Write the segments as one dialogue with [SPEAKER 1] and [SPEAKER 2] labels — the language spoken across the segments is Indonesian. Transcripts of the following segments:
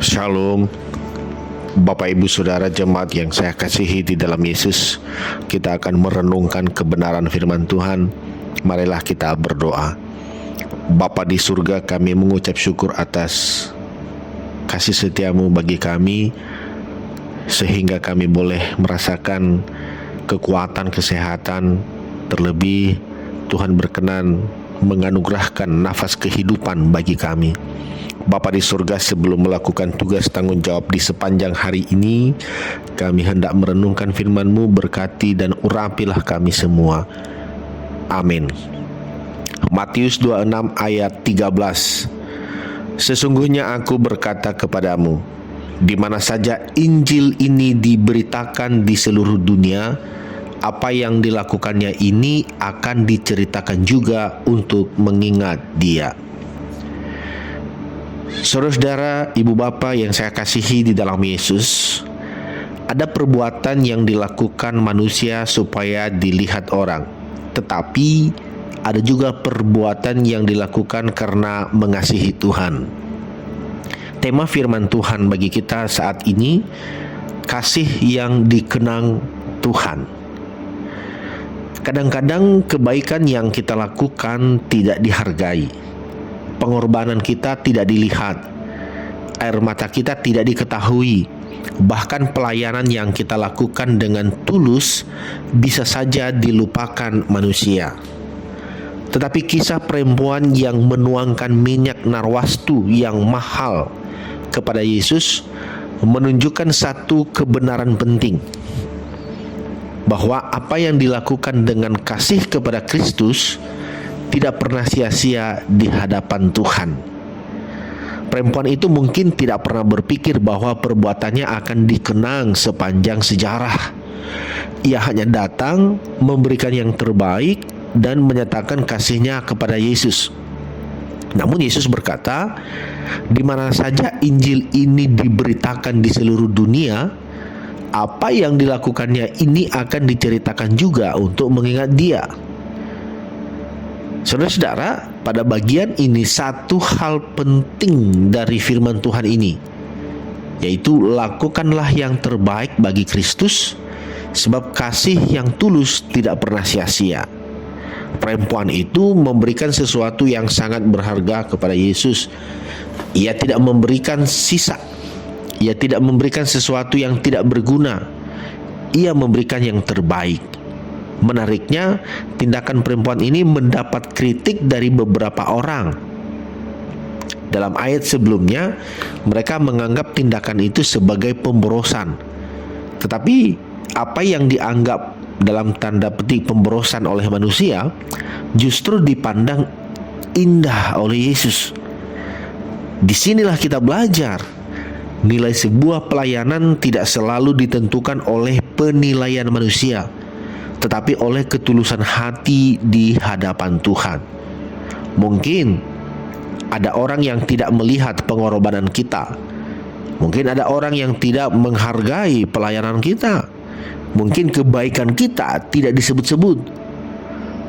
[SPEAKER 1] Shalom, Bapak Ibu Saudara jemaat yang saya kasihi di dalam Yesus. Kita akan merenungkan kebenaran firman Tuhan. Marilah kita berdoa. Bapa di surga, kami mengucap syukur atas kasih setiamu bagi kami, sehingga kami boleh merasakan kekuatan, kesehatan. Terlebih Tuhan berkenan menganugerahkan nafas kehidupan bagi kami. Bapa di surga, sebelum melakukan tugas tanggung jawab di sepanjang hari ini, kami hendak merenungkan firman-Mu, berkati dan urapilah kami semua. Amin. Matius 26 ayat 13. Sesungguhnya aku berkata kepadamu, di mana saja Injil ini diberitakan di seluruh dunia, apa yang dilakukannya ini akan diceritakan juga untuk mengingat Dia. Saudara-saudara, ibu bapa yang saya kasihi di dalam Yesus, ada perbuatan yang dilakukan manusia supaya dilihat orang, tetapi ada juga perbuatan yang dilakukan karena mengasihi Tuhan. Tema firman Tuhan bagi kita saat ini, kasih yang dikenang Tuhan. Kadang-kadang kebaikan yang kita lakukan tidak dihargai. Pengorbanan kita tidak dilihat, air mata kita tidak diketahui, bahkan pelayanan yang kita lakukan dengan tulus bisa saja dilupakan manusia. Tetapi kisah perempuan yang menuangkan minyak narwastu yang mahal kepada Yesus menunjukkan satu kebenaran penting, bahwa apa yang dilakukan dengan kasih kepada Kristus tidak pernah sia-sia di hadapan Tuhan. Perempuan itu mungkin tidak pernah berpikir bahwa perbuatannya akan dikenang sepanjang sejarah. Ia hanya datang, memberikan yang terbaik, dan menyatakan kasihnya kepada Yesus. Namun Yesus berkata, di mana saja Injil ini diberitakan di seluruh dunia, apa yang dilakukannya ini akan diceritakan juga untuk mengingat Dia. Saudara-saudara, pada bagian ini satu hal penting dari firman Tuhan ini, yaitu lakukanlah yang terbaik bagi Kristus, sebab kasih yang tulus tidak pernah sia-sia. Perempuan itu memberikan sesuatu yang sangat berharga kepada Yesus. Ia tidak memberikan sisa. Ia tidak memberikan sesuatu yang tidak berguna. Ia memberikan yang terbaik. Menariknya, tindakan perempuan ini mendapat kritik dari beberapa orang. Dalam ayat sebelumnya, mereka menganggap tindakan itu sebagai pemborosan. Tetapi apa yang dianggap dalam tanda petik pemborosan oleh manusia justru dipandang indah oleh Yesus. Disinilah kita belajar, nilai sebuah pelayanan tidak selalu ditentukan oleh penilaian manusia, tetapi oleh ketulusan hati di hadapan Tuhan. Mungkin ada orang yang tidak melihat pengorbanan kita. Mungkin ada orang yang tidak menghargai pelayanan kita. Mungkin kebaikan kita tidak disebut-sebut.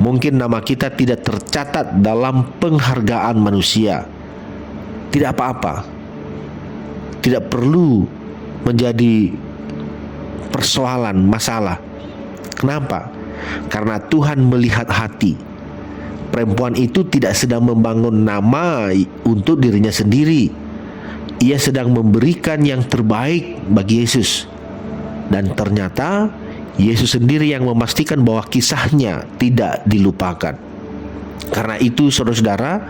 [SPEAKER 1] Mungkin nama kita tidak tercatat dalam penghargaan manusia. Tidak apa-apa. Tidak perlu menjadi persoalan, masalah. Kenapa? Karena Tuhan melihat hati. Perempuan itu tidak sedang membangun nama untuk dirinya sendiri. Ia sedang memberikan yang terbaik bagi Yesus. Dan ternyata Yesus sendiri yang memastikan bahwa kisahnya tidak dilupakan. Karena itu saudara-saudara,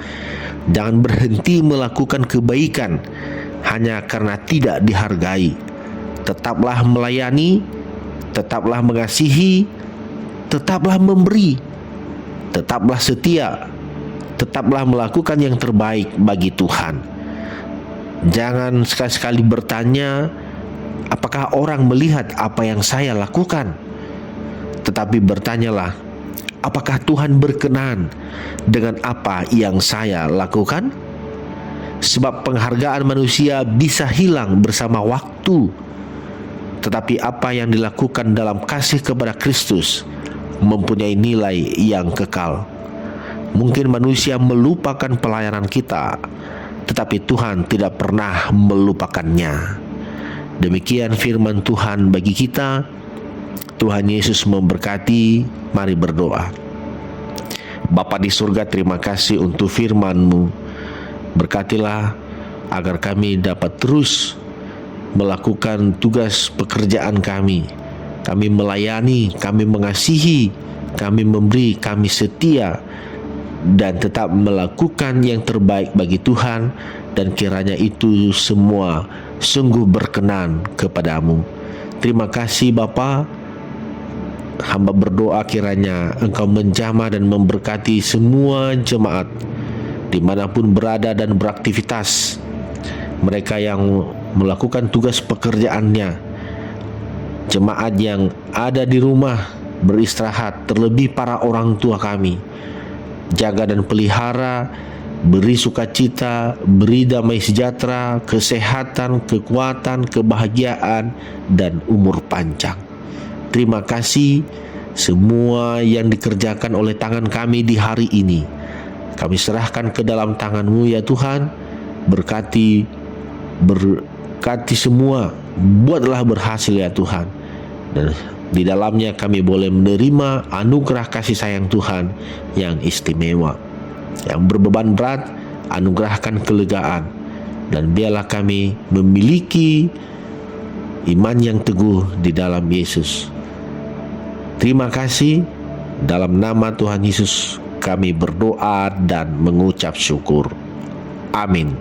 [SPEAKER 1] jangan berhenti melakukan kebaikan hanya karena tidak dihargai. Tetaplah melayani, tetaplah mengasihi, tetaplah memberi, tetaplah setia, tetaplah melakukan yang terbaik bagi Tuhan. Jangan sekali-sekali bertanya, apakah orang melihat apa yang saya lakukan? Tetapi bertanyalah, apakah Tuhan berkenan dengan apa yang saya lakukan? Sebab penghargaan manusia bisa hilang bersama waktu, tetapi apa yang dilakukan dalam kasih kepada Kristus mempunyai nilai yang kekal. Mungkin manusia melupakan pelayanan kita, tetapi Tuhan tidak pernah melupakannya. Demikian firman Tuhan bagi kita. Tuhan Yesus memberkati. Mari berdoa. Bapa di surga, terima kasih untuk firman-Mu. Berkatilah agar kami dapat terus melakukan tugas pekerjaan kami. Kami melayani, kami mengasihi, kami memberi, kami setia, dan tetap melakukan yang terbaik bagi Tuhan, dan kiranya itu semua sungguh berkenan kepadamu. Terima kasih Bapa. Hamba berdoa kiranya Engkau menjamah dan memberkati semua jemaat dimanapun berada dan beraktivitas, mereka yang melakukan tugas pekerjaannya, jemaat yang ada di rumah beristirahat, terlebih para orang tua kami. Jaga dan pelihara, beri sukacita, beri damai sejahtera, kesehatan, kekuatan, kebahagiaan, dan umur panjang. Terima kasih semua yang dikerjakan oleh tangan kami di hari ini. Kami serahkan ke dalam tangan-Mu ya Tuhan. Berkati semua, buatlah berhasil ya Tuhan. Dan di dalamnya kami boleh menerima anugerah kasih sayang Tuhan yang istimewa. Yang berbeban berat, anugerahkan kelegaan. Dan biarlah kami memiliki iman yang teguh di dalam Yesus. Terima kasih. Dalam nama Tuhan Yesus kami berdoa dan mengucap syukur. Amin.